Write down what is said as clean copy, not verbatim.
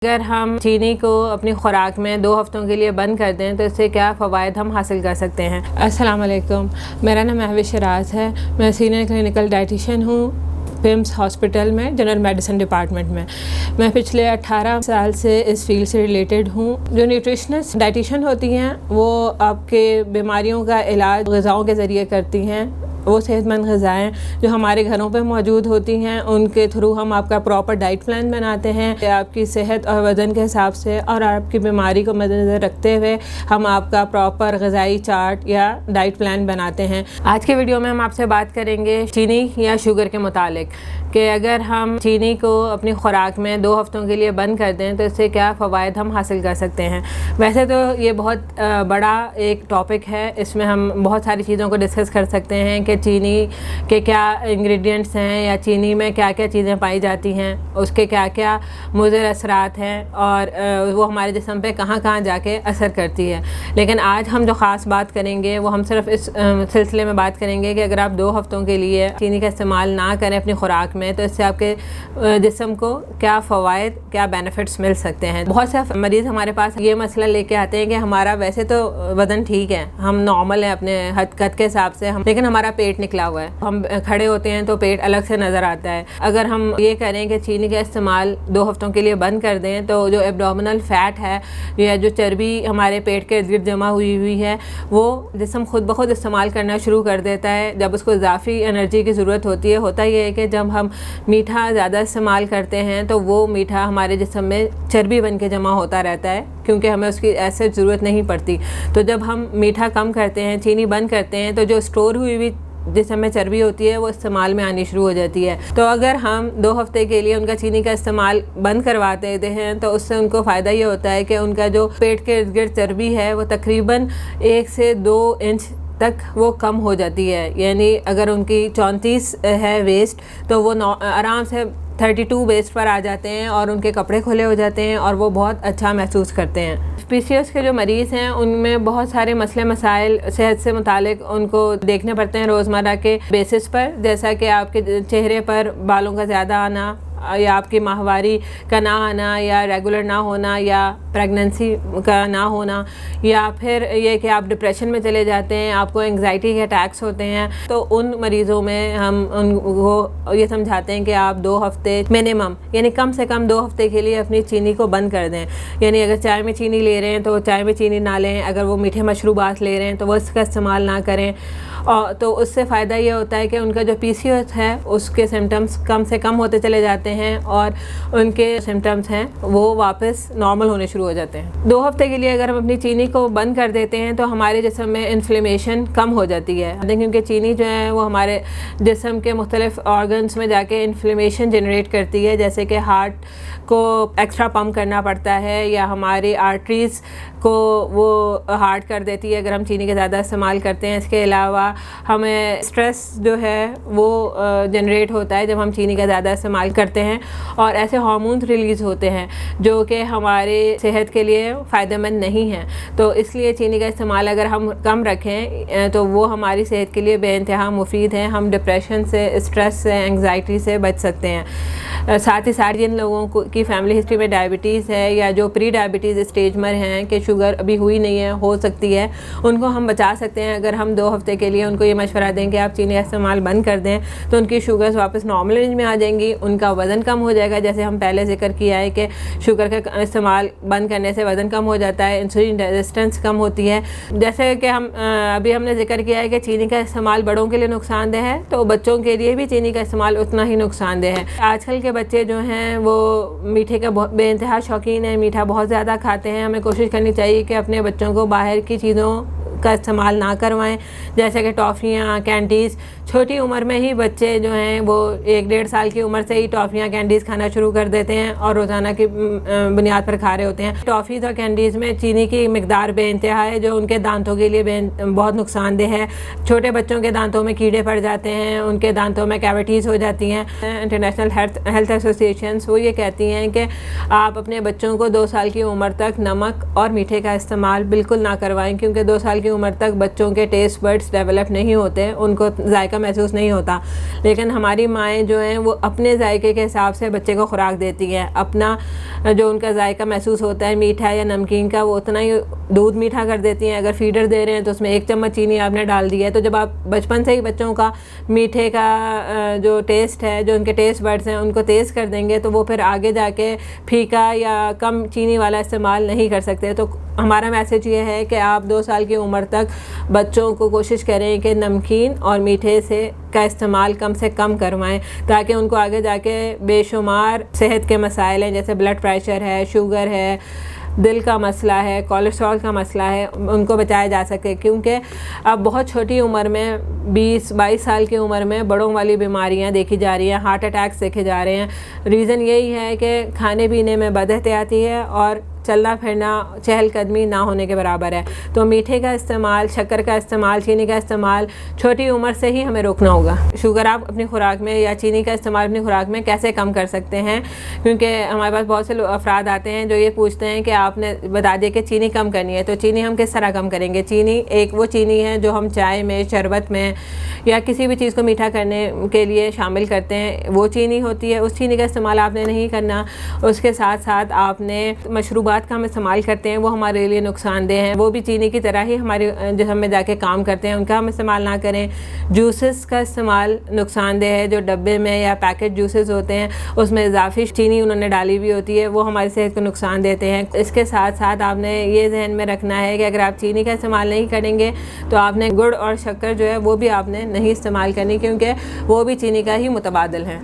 अगर हम चीनी को अपनी खुराक में 2 हफ्तों के लिए बंद कर दें तो इससे क्या फ़वाइद हम हासिल कर सकते हैं। अस्सलाम वालेकुम, मेरा नाम महविश शराज है। मैं सीनियर क्लिनिकल डाइटिशियन हूँ पिम्स हॉस्पिटल में, जनरल मेडिसिन डिपार्टमेंट में। मैं पिछले 18 साल से इस फील्ड से रिलेटेड हूँ। जो न्यूट्रिशनिस्ट डाइटिशियन होती हैं वो आपके बीमारियों का इलाज ग़िज़ाओं के ज़रिए करती हैं। वो सेहतमंद ग़िज़ाएँ जो हमारे घरों पे मौजूद होती हैं उनके थ्रू हम आपका प्रॉपर डाइट प्लान बनाते हैं। आपकी सेहत और वज़न के हिसाब से और आपकी बीमारी को मद्देनज़र रखते हुए हम आपका प्रॉपर ग़िज़ाई चार्ट या डाइट प्लान बनाते हैं। आज के वीडियो में हम आपसे बात करेंगे चीनी या शुगर के मुतालिक कि अगर हम चीनी को अपनी खुराक में 2 हफ्तों के लिए बंद कर दें तो इससे क्या फ़वाइद हम हासिल कर सकते हैं। वैसे तो ये बहुत बड़ा एक टॉपिक है, इसमें हम बहुत सारी चीज़ों को डिस्कस कर सकते हैं कि चीनी के क्या इंग्रेडिएंट्स हैं या चीनी में क्या क्या चीज़ें पाई जाती हैं, उसके क्या क्या मुज़र असरात हैं और वो हमारे जिस्म पे कहाँ कहाँ जाके असर करती है। लेकिन आज हम जो ख़ास बात करेंगे वो हम सिर्फ इस सिलसिले में बात करेंगे कि अगर आप 2 हफ्तों के लिए चीनी का इस्तेमाल ना करें अपनी खुराक में तो इससे आपके जिस्म को क्या फ़वाइद, क्या बेनिफिट्स मिल सकते हैं। बहुत से मरीज़ हमारे पास ये मसला लेके आते हैं कि हमारा वैसे तो वज़न ठीक है, हम नॉर्मल है अपने कद के हिसाब से, लेकिन हमारा पेट निकला हुआ है। हम खड़े होते हैं तो पेट अलग से नज़र आता है। अगर हम ये करें कि चीनी का इस्तेमाल 2 हफ्तों के लिए बंद कर दें तो जो एब्डोमिनल फ़ैट है या जो चर्बी हमारे पेट के इर्द गिर्द जमा हुई है वो जिस्म खुद ब खुद इस्तेमाल करना शुरू कर देता है जब उसको इजाफी एनर्जी की ज़रूरत होती है। होता ये है कि जब हम मीठा ज़्यादा इस्तेमाल करते हैं तो वो मीठा हमारे जिस्म में चर्बी बन के जमा होता रहता है क्योंकि हमें उसकी ऐसे ज़रूरत नहीं पड़ती। तो जब हम मीठा कम करते हैं, चीनी बंद करते हैं, तो जो स्टोर हुई जिस में चर्बी होती है वो इस्तेमाल में आनी शुरू हो जाती है। तो अगर हम 2 हफ्ते के लिए उनका चीनी का इस्तेमाल बंद करवा देते हैं तो उससे उनको फ़ायदा ये होता है कि उनका जो पेट के इर्द गिर्द चर्बी है वो तकरीबन 1 से 2 इंच तक वो कम हो जाती है। यानी अगर उनकी 34 है वेस्ट तो वो आराम से 32 वेस्ट पर आ जाते हैं और उनके कपड़े खुले हो जाते हैं और वो बहुत अच्छा महसूस करते हैं। PCOS के जो मरीज़ हैं उनमें बहुत सारे मसले मसाइल सेहत से मुतालिक उनको देखने पड़ते हैं रोज़मर्रा के बेसिस पर, जैसा कि आपके चेहरे पर बालों का ज़्यादा आना या आपकी माहवारी का ना आना या रेगुलर ना होना या प्रेगनेंसी का ना होना या फिर ये कि आप डिप्रेशन में चले जाते हैं, आपको एंग्जाइटी के अटैक्स होते हैं। तो उन मरीज़ों में हम उनको ये समझाते हैं कि आप 2 हफ्ते मिनिमम यानी कम से कम 2 हफ्ते के लिए अपनी चीनी को बंद कर दें। यानी अगर चाय में चीनी ले रहे हैं तो चाय में चीनी ना लें, अगर वो मीठे मशरूबात ले रहे हैं तो वो इसका इस्तेमाल ना करें। और तो उससे फ़ायदा ये होता है कि उनका जो PCOS है उसके सिम्टम्स कम से कम होते चले जाते हैं और उनके सिम्टम्स हैं वो वापस नॉर्मल होने शुरू हो जाते हैं। 2 हफ्ते के लिए अगर हम अपनी चीनी को बंद कर देते हैं तो हमारे जिस्म में इन्फ्लेमेशन कम हो जाती है, क्योंकि चीनी जो है वो हमारे जिस्म के मुख्तलिफ ऑर्गन्स में जाके इन्फ्लेमेशन जनरेट करती है, जैसे कि हार्ट को एक्स्ट्रा पम्प करना पड़ता है या हमारी आर्टरीज़ को वो हार्ड कर देती है अगर हम चीनी का ज़्यादा इस्तेमाल करते हैं। इसके अलावा हमें स्ट्रेस जो है वो जनरेट होता है जब हम चीनी का ज़्यादा इस्तेमाल करते हैं और ऐसे हार्मोन्स रिलीज़ होते हैं जो कि हमारे सेहत के लिए फ़ायदेमंद नहीं हैं। तो इसलिए चीनी का इस्तेमाल अगर हम कम रखें तो वो हमारी सेहत के लिए बेइंतहा मुफीद है। हम डिप्रेशन से, स्ट्रेस से, एंग्जाइटी से बच सकते हैं। साथ ही साथ जिन लोगों की फैमिली हिस्ट्री में डायबिटीज़ है या जो प्री डायबिटीज़ स्टेज में हैं कि शुगर अभी हुई नहीं है, हो सकती है, उनको हम बचा सकते हैं अगर हम 2 हफ्ते के लिए उनको ये मशवरा दें कि आप चीनी का इस्तेमाल बंद कर दें तो उनकी शुगर्स वापस नॉर्मल रेंज में आ जाएंगी, उनका वज़न कम हो जाएगा। जैसे हम पहले जिक्र किया है कि शुगर का इस्तेमाल बंद करने से वज़न कम हो जाता है, इंसुलिन रेजिस्टेंस कम होती है। जैसे कि अभी हमने जिक्र किया है कि चीनी का इस्तेमाल बड़ों के लिए नुकसानदेह है तो बच्चों के लिए भी चीनी का इस्तेमाल उतना ही नुकसानदेह है। आजकल के बच्चे जो हैं वो मीठे का बेइंतहा शौकीन है, मीठा बहुत ज़्यादा खाते हैं। हमें कोशिश करनी चाहिए कि अपने बच्चों को बाहर की चीज़ों का इस्तेमाल ना करवाएं, जैसे कि टॉफ़ियाँ, कैंडीज़। छोटी उम्र में ही बच्चे जो हैं वो 1-1.5 साल की उम्र से ही टॉफ़ियाँ, कैंडीज़ खाना शुरू कर देते हैं और रोज़ाना की बुनियाद पर खा रहे होते हैं। टॉफ़ीज़ और कैंडीज़ में चीनी की मिकदार बेइंतहा है जो उनके दांतों के लिए बहुत नुकसानदेह है। छोटे बच्चों के दांतों में कीड़े पड़ जाते हैं, उनके दांतों में कैविटीज़ हो जाती हैं। इंटरनेशनल हेल्थ एसोसिएशंस वो ये कहती हैं कि आप अपने बच्चों को 2 साल की उम्र तक नमक और मीठे का इस्तेमाल बिल्कुल ना करवाएं, क्योंकि 2 साल की उम्र तक बच्चों के टेस्ट बड्स डेवलप नहीं होते, उनको जायका महसूस नहीं होता। लेकिन हमारी माएँ जो हैं वो अपने जायके के हिसाब से बच्चे को खुराक देती हैं। अपना जो उनका जायका महसूस होता है मीठा या नमकीन का, वो उतना ही दूध मीठा कर देती हैं। अगर फीडर दे रहे हैं तो उसमें 1 चम्मच चीनी आपने डाल दी है, तो जब आप बचपन से ही बच्चों का मीठे का जो टेस्ट है, जो उनके टेस्ट बड्स हैं, उनको तेज़ कर देंगे, तो वो फिर आगे जाके फीका या कम चीनी वाला इस्तेमाल नहीं कर सकते। तो हमारा मैसेज ये है कि आप 2 साल की उम्र तक बच्चों को कोशिश करें कि नमकीन और मीठे से का इस्तेमाल कम से कम करवाएं, ताकि उनको आगे जाके बेशुमार सेहत के मसाइल हैं, जैसे ब्लड प्रेशर है, शुगर है, दिल का मसला है, कोलेस्ट्रॉल का मसला है, उनको बचाया जा सके। क्योंकि अब बहुत छोटी उम्र में 20-22 साल की उम्र में बड़ों वाली बीमारियां देखी जा रही हैं, हार्ट अटैक्स देखे जा रहे हैं। रीज़न यही है कि खाने पीने में बदएहतियाती है और चलना फिरना चहलकदमी ना होने के बराबर है। तो मीठे का इस्तेमाल, शक्कर का इस्तेमाल, चीनी का इस्तेमाल छोटी उम्र से ही हमें रोकना होगा। शुगर आप अपनी खुराक में या चीनी का इस्तेमाल अपनी खुराक में कैसे कम कर सकते हैं? क्योंकि हमारे पास बहुत से अफराद आते हैं जो ये पूछते हैं कि आपने बता दिया कि चीनी कम करनी है, तो चीनी हम किस तरह कम करेंगे? चीनी एक वो चीनी है जो हम चाय में, शरबत में या किसी भी चीज़ को मीठा करने के लिए शामिल करते हैं, वो चीनी होती है। उस चीनी का इस्तेमाल आपने नहीं करना। उसके साथ साथ आपने मशरूबात का हम इस्तेमाल करते हैं, वो हमारे लिए नुकसानदेह हैं, वो भी चीनी की तरह ही हमारे जिस्म में जाके काम करते हैं, उनका हम इस्तेमाल ना करें। जूसेस का इस्तेमाल नुकसानदेह है, जो डब्बे में या पैकेट जूसेस होते हैं उसमें इजाफी चीनी उन्होंने डाली हुई होती है, वो हमारी सेहत को नुकसान देते हैं। इसके साथ साथ आपने ये जहन में रखना है कि अगर आप चीनी का इस्तेमाल नहीं करेंगे तो आपने गुड़ और शक्कर जो है वो भी आपने नहीं इस्तेमाल करनी, क्योंकि वो भी चीनी का ही मुतबादिल है।